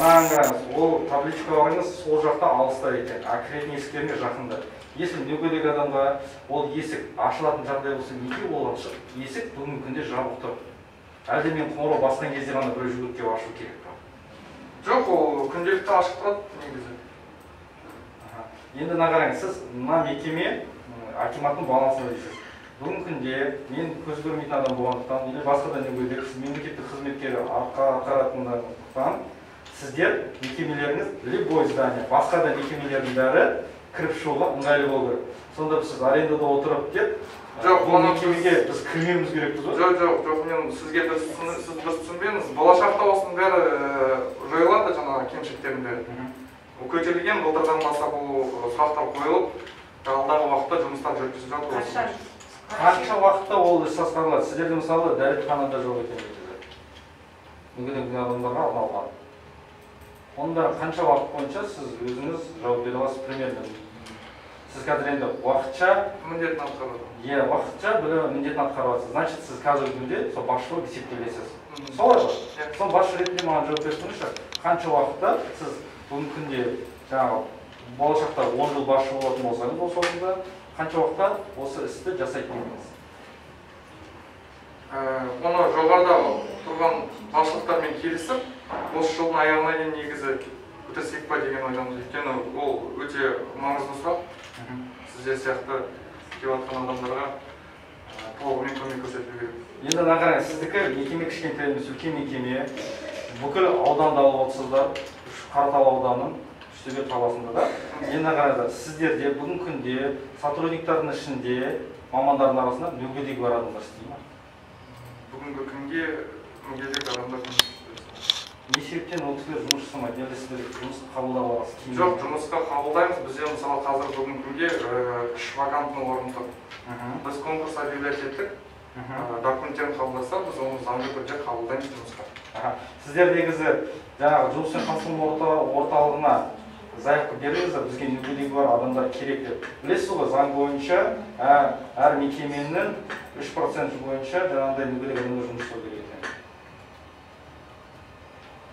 мынаған қараңыз, ол табличка қараңыз, сол жақта алыста екен, а кіретін есіктеріне жақында. Если мүгедек адамға ол есік ашылатын жағдай болса, неге ол есік бүгінгі күнде жабық тұр? Әлде мен қоңырау басқан кезде ғана біреу жүгіріп келіп ашу керек пе? Жоқ, ол күнделікті ашық тұрады негізі. Енді мына қараңыз, сіз мына мекеме акиматтың балансында дейсіз. Бүгінгі күнде мен көз көрмейтін адам болғандықтан, или басқа да мүгедек, сіз мемлекеттік қызметкер атқаратындықтан, сіздер мекемелеріңіз любой здание, басқа да мекемелердің бәрі кіріп шығуға ыңғайлы болу керек. Сонда сіз арендада отырып деп, бұл мекемеге біз кірмеуіміз керекпіз ғой? Жоқ, мен сізге сіз дұрыс түсінбеңіз. Болашақта осының бәрі жойылады, жаңағы кемшіліктердің бәрі. Бұл көтерілген, былтырдан бастап бұл сұрақтар қойылып, алдағы уақытта жұмыстар жүргізіліп жатыр. Қанша уақытта ол іс атқарылады? Сіздерде мысалы дәретханада жоқ екен дейді. Мүгедек адамдарға арналған. Онда қанша уақыт бойынша сіз өзіңіз жауап бере аласыз примерно? Сіз қазір енді уақытша міндетін атқарады. Уақытша бір міндетін атқарасыз. Значит, сіз қазіргі күнде сол басшылық есептелесіз. Солай ғой? Сол басшы ретінде маған жауап берсеңізші, қанша уақытта сіз бүгінгі күнде жаңағы болашақта 10 жыл басшы болатын болсаңыз, осы орында қанша уақытта осы істі жасайтын едіңіз? Оны жоғарыда тұрған басшылықтармен келісіп, осы жылдың аяғына дейін негізі өтірсек па деген ойдамыз. Өйткені ол өте маңызды сұрақ. Сіздер сияқты келіп жатқан адамдарға толығымен көмек көрсету керек. Енді мына қараңыз, сіздікі мекеме кішкентай емес, үлкен мекеме, бүкіл ауданды алып отырсыздар, Қаратал ауданының Үштөбе қаласында да. Енді қараңыздар, сіздерде бүгінгі күнде сотрудниктардың ішінде мамандардың арасында мүгедегі бар адамдар істей ме? Бүгінгі күнге мүгедек адамдар жұмыс істейді. Не себептен ол кісілер жұмыс жасамайды? Әлде сіздер жұмысқа қабылдап аласыз? Жоқ, жұмысқа қабылдаймыз. Бізде мысалы қазір бүгінгі күнге 3 вакантный орын тұр. Біз конкурс объявлять еттік. Документтерін қабылдаса, біз оны заңды түрде қабылдаймыз жұмысқа. Сіздер негізі жаңағы жұмыспен қамту орталығына заявка беріңіздер, бізге мүгедегі бар адамдар керек деп. Білесіз ғой, заң бойынша әр мекеменің 3% бойынша жаңағыдай мүгедек адамдар жұмыс істеу керек екен.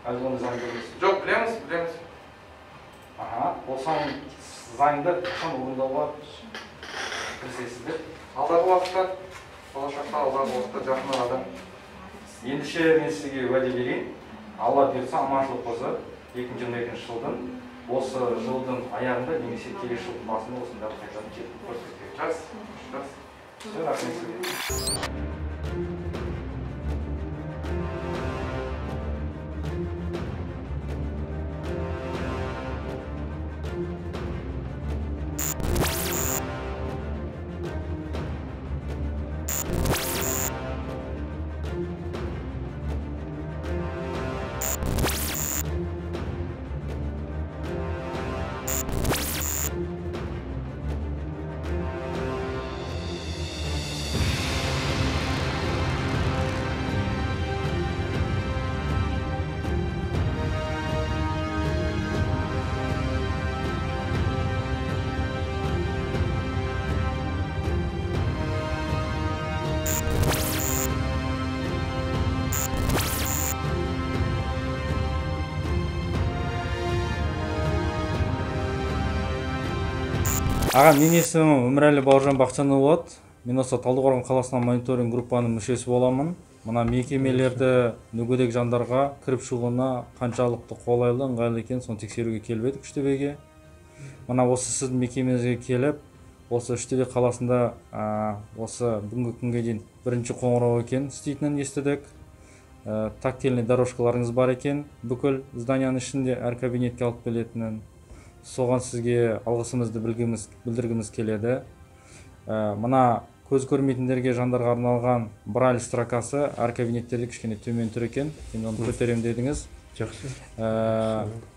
Әлде оны заң білесіз? Жоқ, білеміз. Ол заңды қашан орындауға кірісесіздер? Алдағы уақытта, болашақта алдағы уақытта жақын арада. Ендеше мен сізге уәде берейін. Алла бұйыртса, аманшылық болса, 2022 жылдың осы жылдың аяғында немесе келесі жылдың басында осындағы қайтадан жетіп көрсетеді. Жақсы. Все, рахмет сізге. Аға, мен есімім Өмірәлі Бауыржан Бақытжанұлы болады. Мен осы Талдықорған қаласынан мониторинг группаның мүшесі боламын. Мына мекемелерді мүгедек жандарға кіріп шығуына қаншалықты қолайлы, ыңғайлы екен, соны тексеруге келіп едік Үштөбеге. Мына осы сіздің мекемеңізге келіп, осы Үштөбе қаласында осы бүгінгі күнге дейін бірінші қоңырау екен істейтінін естідік. Тактильный дорожкаларыңыз бар екен, бүкіл зданияның ішінде әр кабинетке алып келетінін. Соған сізге алғысымызды білдіргіміз келеді. Мына көз көрмейтіндерге жандарға арналған брайль строкасы әр кабинеттерде кішкене төмен тұр екен. Енді оны көтерем дедіңіз. Жақсы.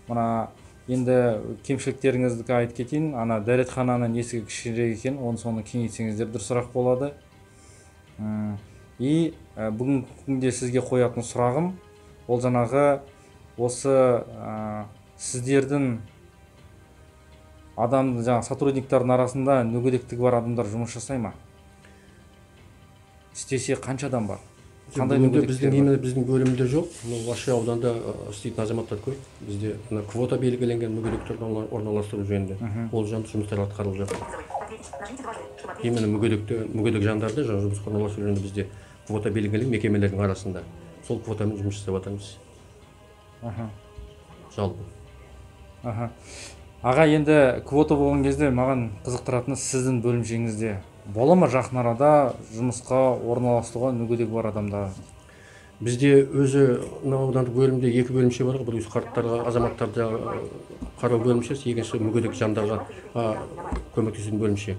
Мына енді кемшіліктеріңізді айтып кетейін. Ана дәретхананың есігі кішірек екен, оны соны кеңейтсеңіздер дұрысырақ болады. И бүгінгі күнде сізге қоятын сұрағым, ол жаңағы осы сіздердің адам сотрудниктардың арасында мүгедектігі бар адамдар жұмыс жасай ма? Істесе қанша адам бар? Қандай Бүгінде мүгедектіктер бар? біздің бөлімде жоқ. Ваше ауданда істейтін азаматтар көп. Бізде квота белгіленген мүгедектерді орналастыру жөнінде ол жұмыстар атқарылып жатыр. Именно мүгедек жандарды жұмысқа орналастыру жөнінде бізде квота белгіленген мекемелердің арасында. Сол квотамен жұмыс жасап жатырмыз. Жалпы. Аға, енді квота болған кезде маған қызықтыратыны сіздің бөлімшеңізде бола ма жақын арада жұмысқа орналастыруға мүгедек бар адамдар? Бізде өзі аудандық бөлімде 2 бөлімше бар. Бір қарттарға, азаматтарды қарау бөлімшесі, екінші мүгедек жандарға көмектесетін бөлімше.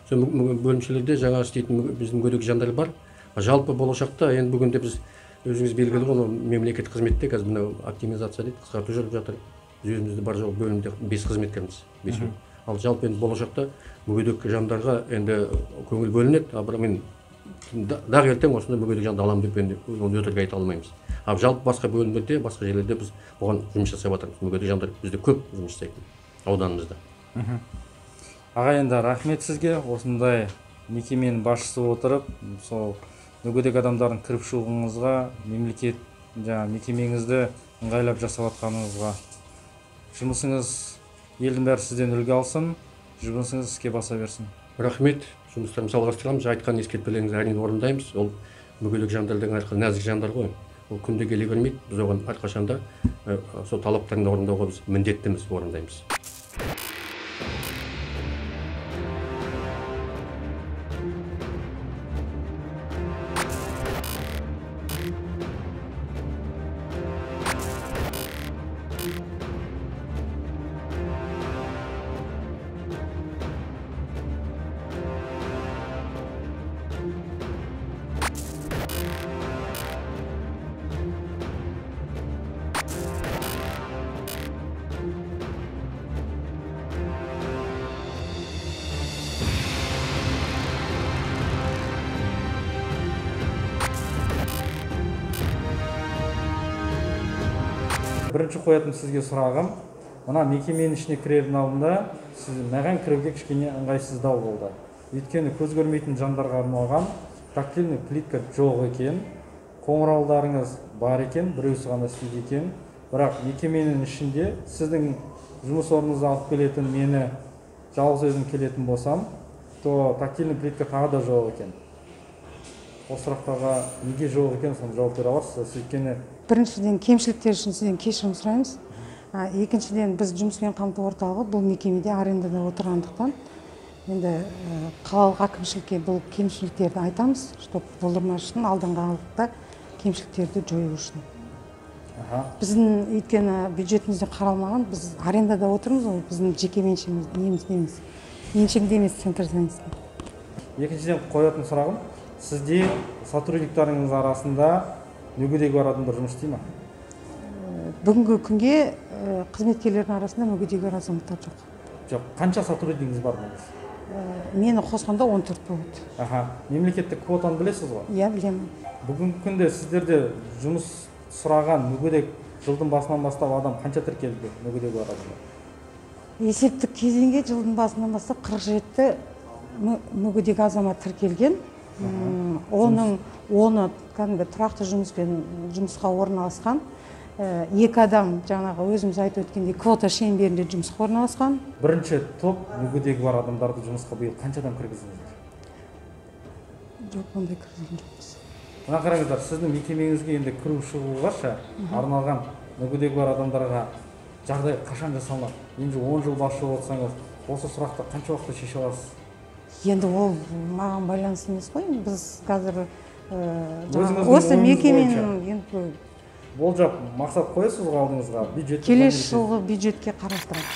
Сол бөлімшелерде жаңа істейтін біздің мүгедек жандар бар. Жалпы болашақта енді бүгінде біз өзіңіз белгілі ғой, мемлекет қызметте қазір мынау оптимизация дейді, қысқарту жүріп жатыр. Біз өзімізде бар жоқ бөлімде 5 қызметкерміз, 5. Ал жалпы енді болашақта мүгедек жандарға енді көңіл бөлінеді. Бірақ мен дағы ертең осында мүгедек жанды аламын деп енді оны өтірік айта алмаймыз. Ал жалпы басқа бөлімдерде, басқа жерлерде біз оған жұмыс жасап жатырмыз. Мүгедек жандар бізде көп жұмыс жасайды ауданымызда. Аға, енді рахмет сізге, осындай мекеменің басшысы отырып, сол мүгедек адамдардың кіріп шығуыңызға, мемлекет мекемеңізді ыңғайлап жасап жатқаныңызға. Жұмысыңыз елдің бәрі сізден үлгі алсын, жұмысыңыз іске баса берсін. Рахмет, жұмыстарымызды жалғастырамыз. Айтқан ескертпелеріңізді әрине орындаймыз. Ол мүгедек жандардың нәзік жандар ғой. Ол күнде келе бермейді. Біз оған әрқашанда сол талаптарын орындауға біз міндеттіміз, орындаймыз. Бірінші қоятын сізге сұрағым, мына мекеменің ішіне кірердің алдында сіз маған кіруге кішкене ыңғайсыздау болды. Өйткені көз көрмейтін жандарға арналған тактильный плитка жоқ екен, қоңырауларыңыз бар екен, біреусі ғана істейді екен. Бірақ мекеменің ішінде сіздің жұмыс орныңызды алып келетін, мені жалғыз өзім келетін болсам, то тактильный плитка тағы да жоқ екен. Осы сұрақтарға неге жоқ екен, соны жауап бере аласыз? Өйткені біріншіден кемшіліктер үшін сізден кешірім сұраймыз. Екіншіден біз жұмыспен қамту орталығы бұл мекемеде арендада отырғандықтан енді қалалық әкімшілікке бұл кемшіліктерді айтамыз, чтобы болдырмас үшін алдыңғы уақытта кемшіліктерді жою үшін. Біздің өйткені бюджетімізде қаралмаған, біз арендада отырмыз, ол біздің жеке меншігінде емес, центр занятосында. Екіншіден қоятын сұрағым, сізде сотрудниктарыңыз арасында мүгедегі бар адамдар жұмыс істей ме? Бүгінгі күнге қызметкерлердің арасында мүгедегі бар азаматтар жоқ. Жоқ, қанша сотруднигіңіз бар бұңыз? Мені қосқанда 14 болады. Мемлекеттік квотаны білесіз ғой? Иә, білемін. Бүгінгі күнде сіздерде жұмыс сұраған мүгедек жылдың басынан бастап адам қанша тіркелді мүгедегі бар адамдар? Есептік кезеңге жылдың басынан бастап 47 мүгедек азамат тіркелген. Оны кәдімгі тұрақты жұмысқа орналасқан. 2 адам жаңағы өзіміз айтып өткендей квота шеңберінде жұмысқа орналасқан. Бірінші топ мүгедегі бар адамдарды жұмысқа биыл қанша адам кіргіздіңіздер? Жоқ, ондай кіргізген жоқпыз. Мына қараңыздар, сіздің мекемеңізге енді кіру шығуға арналған мүгедегі бар адамдарға жағдай қашан жасалмақ? Енді 10 жыл басшы болсаңыз, осы сұрақты қанша уақытта шеше аласыз? Енді ол маған байланысты емес қой. Біз қазір осы мекеменің болжап мақсат қоясыз алдыңызға, бюджет келесі жылғы бюджетке қарастырады.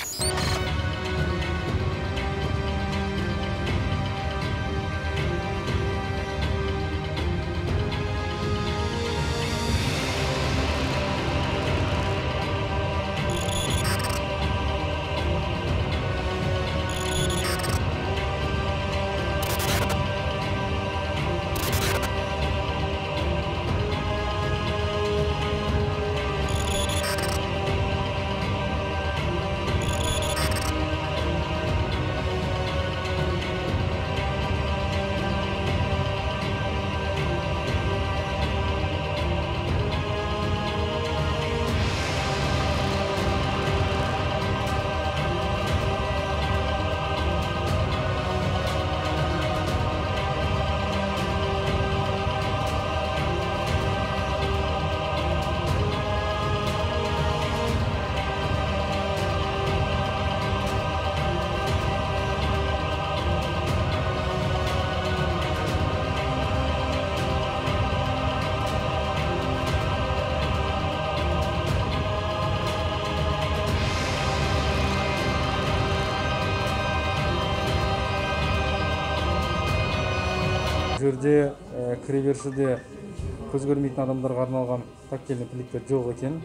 Бұл жерде кіреберісіде көз көрмейтін адамдарға арналған тактильный плиттер жоқ екен.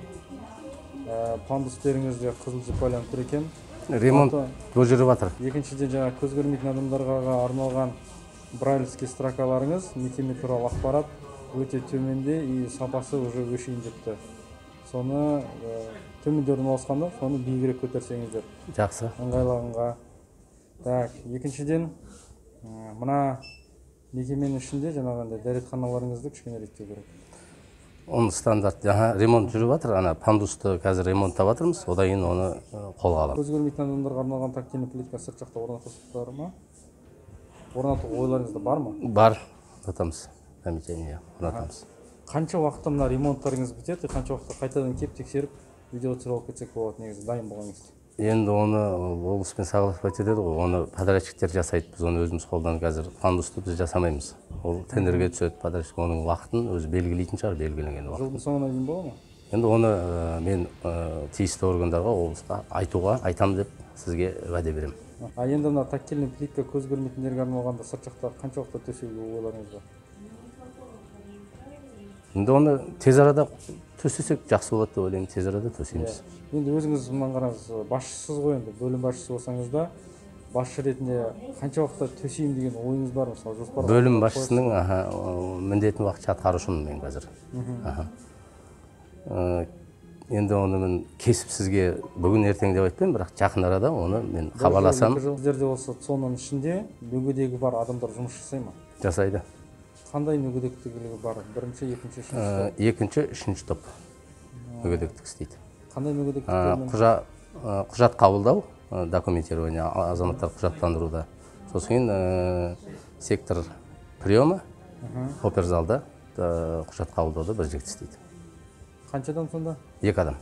Пандустеріңізде қызыл жіп байланып тұр екен. Ремонт бұл жүріп жатыр. Екіншіден жаңа көз көрмейтін адамдарға арналған брайльский строкаларыңыз, мекеме туралы ақпарат өте төменде и сапасы уже өшейін депті. Соны төменде орналасқанда, соны биігірек көтерсеңіздер. Жақсы. Ыңғайлығынға. Так, екіншіден, мына мекеменің ішінде жаңағындай дәретханаларыңызды кішкене реттеу керек. Оны стандарт, ремонт жүріп жатыр, ана пандусты қазір ремонттап жатырмыз, одан кейін оны қолға аламыз. Көз көрмейтін адамдарға арналған тактильный плитка сырт жақта орнатылып ма? Орнату ойларыңызда бар ма? Бар, орнатамыз. Орнатамыз. Қанша уақытта мына ремонттарыңыз бітеді, қанша уақытта қайтадан кеп тексеріп, видео түсіріп кетсек болады, негізі дайын болған кезде? Енді оны облыспен согласовать етеді ғой, оны подрядчиктер жасайды, біз оны өзіміз қолдан қазір пандусты біз жасамаймыз. Ол тендерге түседі, подрядчик оның уақытын өзі белгілейтін шығар, белгіленген уақытын. Жылдың соңына дейін бола ма? Енді оны мен тиісті органдарға, облысқа айтам деп сізге уәде беремін. Енді мына тактильный плитка көз көрмейтіндерге арналғанда сырт жақта қанша уақытта төсеуге ойларыңыз бар? Енді оны тез арада төсесек жақсы болады деп ойлаймын, тез арада төсейміз. Енді өзіңіз мұнан қараңыз, басшысыз ғой, енді бөлім басшысы болсаңыз да, басшы ретінде қанша уақытта төсеймін деген ойыңыз бар, мысалы жоспар? Бөлім басшысының міндетін уақытша атқарушымын мен қазір. Енді оны мен кесіп сізге бүгін ертең деп айтпаймын, бірақ жақын арада оны мен хабарласам. Сіздерде осы соның ішінде мүгедегі бар адамдар жұмыс жасай ма? Жасайды. Қандай мүгедектігі бар? Бірінші, екінші, үшінші топ? Екінші, үшінші топ мүгедектік істейді. Қандай мүгедектіктермен? Құжат қабылдау, документирование, азаматтар құжаттандыруда. Сосын сектор приема, оперзалда құжат қабылдауда бір жігіт істейді. Қанша адам сонда? 2 адам.